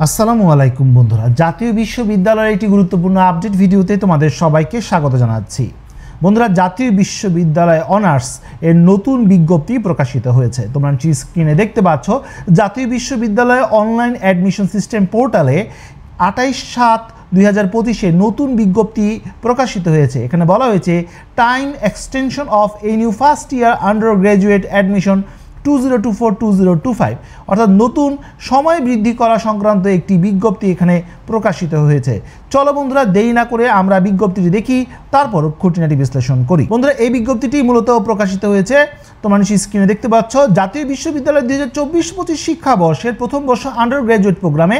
আসসালামু আলাইকুম বন্ধুরা, জাতীয় বিশ্ববিদ্যালয়ের একটি গুরুত্বপূর্ণ আপডেট ভিডিওতে তোমাদের সবাইকে স্বাগত জানাচ্ছি। বন্ধুরা, জাতীয় বিশ্ববিদ্যালয় অনার্স এর নতুন বিজ্ঞপ্তি প্রকাশিত হয়েছে। তোমরা স্ক্রিনে দেখতে পাচ্ছ, জাতীয় বিশ্ববিদ্যালয় অনলাইন অ্যাডমিশন সিস্টেম পোর্টালে 28/7/2025 নতুন বিজ্ঞপ্তি প্রকাশিত হয়েছে। এখানে বলা হয়েছে time extension of a new first year under graduate admission 2024-2025 অর্থাৎ নতুন সময় বৃদ্ধি করা সংক্রান্ত একটি বিজ্ঞপ্তি এখানে প্রকাশিত হয়েছে। চলো বন্ধুরা, দেরি না করে আমরা বিজ্ঞপ্তিটি দেখি, তারপর খুঁটিনাটি বিশ্লেষণ করি। বন্ধুরা, এই বিজ্ঞপ্তিটি মূলত প্রকাশিত হয়েছে, তোমরা স্ক্রিনে দেখতে পাচ্ছ, জাতীয় বিশ্ববিদ্যালয় 2024-25 শিক্ষাবর্ষের প্রথম বর্ষ আন্ডার গ্র্যাজুয়েট প্রোগ্রামে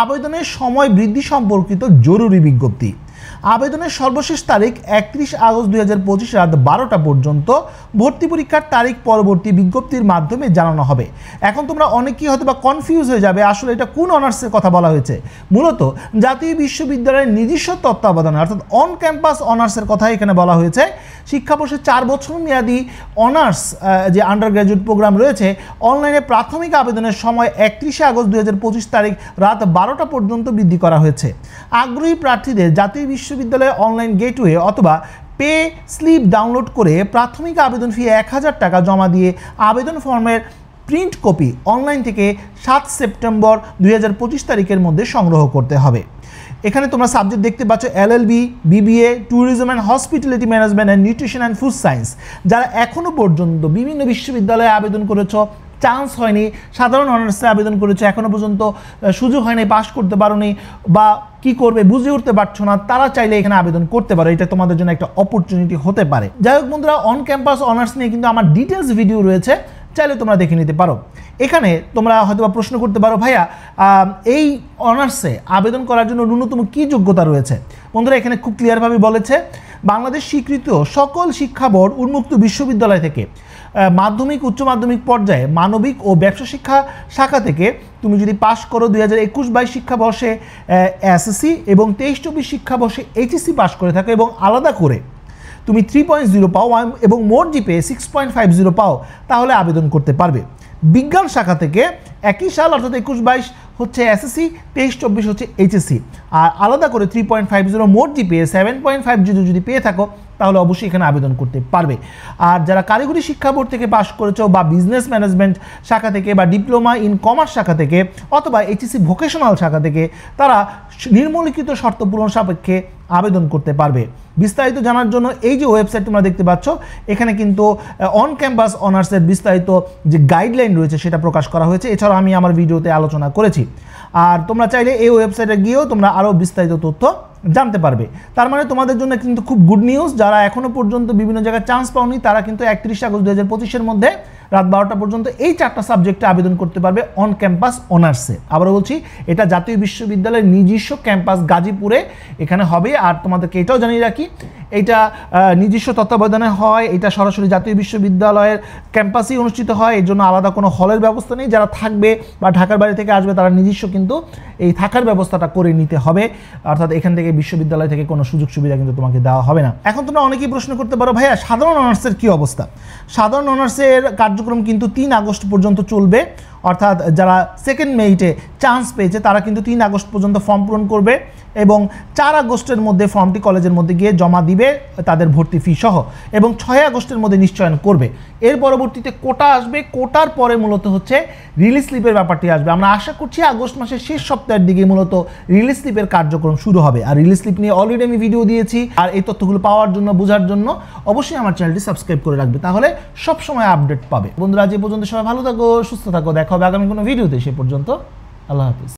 আবেদনের সময় বৃদ্ধি সম্পর্কিত জরুরি বিজ্ঞপ্তি। আবেদনের সর্বশেষ তারিখ 31 আগস্ট 2025 রাত 12টা পর্যন্ত। ভর্তি পরীক্ষার তারিখ পরবর্তী বিজ্ঞপ্তির মাধ্যমে জানানো হবে। এখন তোমরা অনেকেই হয়তো বা কনফিউজ হয়ে যাবে, আসলে এটা কোন অনার্সের কথা বলা হয়েছে। মূলত জাতীয় বিশ্ববিদ্যালয়ের নিজস্ব তত্ত্বাবধানে অর্থাৎ অন ক্যাম্পাস অনার্সের কথা এখানে বলা হয়েছে। শিক্ষাবর্ষে 4 বছর মেয়াদী অনার্স যে আন্ডার গ্র্যাজুয়েট প্রোগ্রাম রয়েছে, অনলাইনে প্রাথমিক আবেদনের সময় 31 আগস্ট 2025 তারিখ রাত 12টা পর্যন্ত বৃদ্ধি করা হয়েছে। আগ্রহী প্রার্থীদের জাতীয় বিশ্ববিদ্যালয়ে অনলাইন গেটওয়ে অথবা পে স্লিপ ডাউনলোড করে প্রাথমিক আবেদন ফি 1000 টাকা জমা দিয়ে আবেদন ফর্মের প্রিন্ট কপি অনলাইন থেকে 7 সেপ্টেম্বর 2025 তারিখের মধ্যে সংগ্রহ করতে হবে। এখানে তোমরা সাবজেক্ট দেখতে পাচ্ছ LLB, BBA, tourism and hospitality management and nutrition and food science. যারা এখনও পর্যন্ত বিভিন্ন বিশ্ববিদ্যালয়ে আবেদন করেছো, চান্স হয়নি, সাধারণ অনার্সে আবেদন করেছো, এখনও পর্যন্ত সুযোগ হয়নি, পাস করতে পারোনি বা কি করবে বুঝে উঠতে পারছো না, তারা চাইলে এখানে আবেদন করতে পারো। এটা তোমাদের জন্য একটা অপরচুনিটি হতে পারে। যাই হোক বন্ধুরা, অন ক্যাম্পাস অনার্স নিয়ে কিন্তু আমার ডিটেলস ভিডিও রয়েছে, চাইলে তোমরা দেখে নিতে পারো। এখানে তোমরা হয়তো প্রশ্ন করতে পারো, ভাইয়া এই অনার্সে আবেদন করার জন্য ন্যূনতম কী যোগ্যতা রয়েছে? বন্ধুরা, এখানে খুব ক্লিয়ারভাবে বলেছে, বাংলাদেশ স্বীকৃত সকল শিক্ষা বোর্ড উন্মুক্ত বিশ্ববিদ্যালয় থেকে মাধ্যমিক উচ্চ মাধ্যমিক পর্যায়ে মানবিক ও ব্যবসা শিক্ষা শাখা থেকে তুমি যদি পাশ করো 2021-22 শিক্ষাবর্ষে এসএসসি এবং 23-24 শিক্ষাবর্ষে এইচএসসি পাশ করে থাকো এবং আলাদা করে তুমি 3.0 পাও এবং মোট জিপিএ 6.50 পাও, তাহলে আবেদন করতে পারবে। বিজ্ঞান শাখা থেকে একই সাল অর্থাৎ 21-22 হচ্ছে এসএসসি, 23-24 হচ্ছে এইচএসসি, আর আলাদা করে 3.50 মোট জিপিএ 7.50 যদি পেয়ে থাকো, তাহলে অবশ্যই এখানে আবেদন করতে পারবে। আর যারা কারিগরি শিক্ষা বোর্ড থেকে পাশ করেছো বা বিজনেস ম্যানেজমেন্ট শাখা থেকে বা ডিপ্লোমা ইন কমার্স শাখা থেকে অথবা এইচএসসি ভোকেশনাল শাখা থেকে, তারা নিম্নলিখিত শর্ত পূরণ সাপেক্ষে আবেদন করতে পারবে। বিস্তারিত জানার জন্য এই যে ওয়েবসাইট তোমরা দেখতে পাচ্ছ, এখানে কিন্তু অন ক্যাম্পাস অনার্সের বিস্তারিত যে গাইডলাইন রয়েছে সেটা প্রকাশ করা হয়েছে। এছাড়াও আমি আমার ভিডিওতে আলোচনা করেছি। আর তোমরা চাইলে এই ওয়েবসাইটে গিয়েও তোমরা আরও বিস্তারিত তথ্য জানতে পারবে। তার মানে তোমাদের জন্য কিন্তু খুব গুড নিউজ, যারা এখনও পর্যন্ত বিভিন্ন জায়গায় চান্স পাওনি, তারা কিন্তু 31 আগস্ট 2025-এর মধ্যে রাত 12টা পর্যন্ত এই 4টা সাবজেক্টে আবেদন করতে পারবে অন ক্যাম্পাস অনার্সে। আবারও বলছি, এটা জাতীয় বিশ্ববিদ্যালয়ের নিজস্ব ক্যাম্পাস গাজীপুরে এখানে হবে। আর তোমাদেরকে এটাও জানিয়ে রাখি, এটা নিজস্ব তত্ত্বাবধানে হয়, এটা সরাসরি জাতীয় বিশ্ববিদ্যালয়ের ক্যাম্পাসেই অনুষ্ঠিত হয়, এর জন্য আলাদা কোনো হলের ব্যবস্থা নেই। যারা থাকবে বা ঢাকার বাইরে থেকে আসবে, তারা নিজস্ব কিন্তু এই থাকার ব্যবস্থাটা করে নিতে হবে, অর্থাৎ এখান থেকে বিশ্ববিদ্যালয় থেকে কোনো সুযোগ সুবিধা কিন্তু তোমাকে দেওয়া হবে না। এখন তোমরা অনেকেই প্রশ্ন করতে পারো, ভাইয়া সাধারণ অনার্সের কী অবস্থা? সাধারণ অনার্সের কার্যক্রম কিন্তু 3 আগস্ট পর্যন্ত চলবে, অর্থাৎ যারা সেকেন্ড মেরিটে চান্স পেয়েছে তারা কিন্তু 3 আগস্ট পর্যন্ত ফর্ম পূরণ করবে এবং 4 আগস্টের মধ্যে ফর্মটি কলেজের মধ্যে গিয়ে জমা দিবে তাদের ভর্তি ফি সহ, এবং 6 আগস্টের মধ্যে নিশ্চয়ন করবে। এর পরবর্তীতে কোটা আসবে, কোটার পরে মূলত হচ্ছে রিলিজ স্লিপের ব্যাপারটি আসবে। আমরা আশা করছি আগস্ট মাসের শেষ সপ্তাহের দিকে মূলত রিলিজ স্লিপের কার্যক্রম শুরু হবে। আর রিলিজ স্লিপ নিয়ে অলরেডি আমি ভিডিও দিয়েছি। আর এই তথ্যগুলো পাওয়ার জন্য, বোঝার জন্য অবশ্যই আমার চ্যানেলটি সাবস্ক্রাইব করে রাখবে, তাহলে সবসময় আপডেট পাবে। বন্ধুরা, আজ এই পর্যন্ত সবাই ভালো থাকো, সুস্থ থাকো, দেখা হবে আগামী কোনো ভিডিওতে। সে পর্যন্ত আল্লাহ হাফিজ।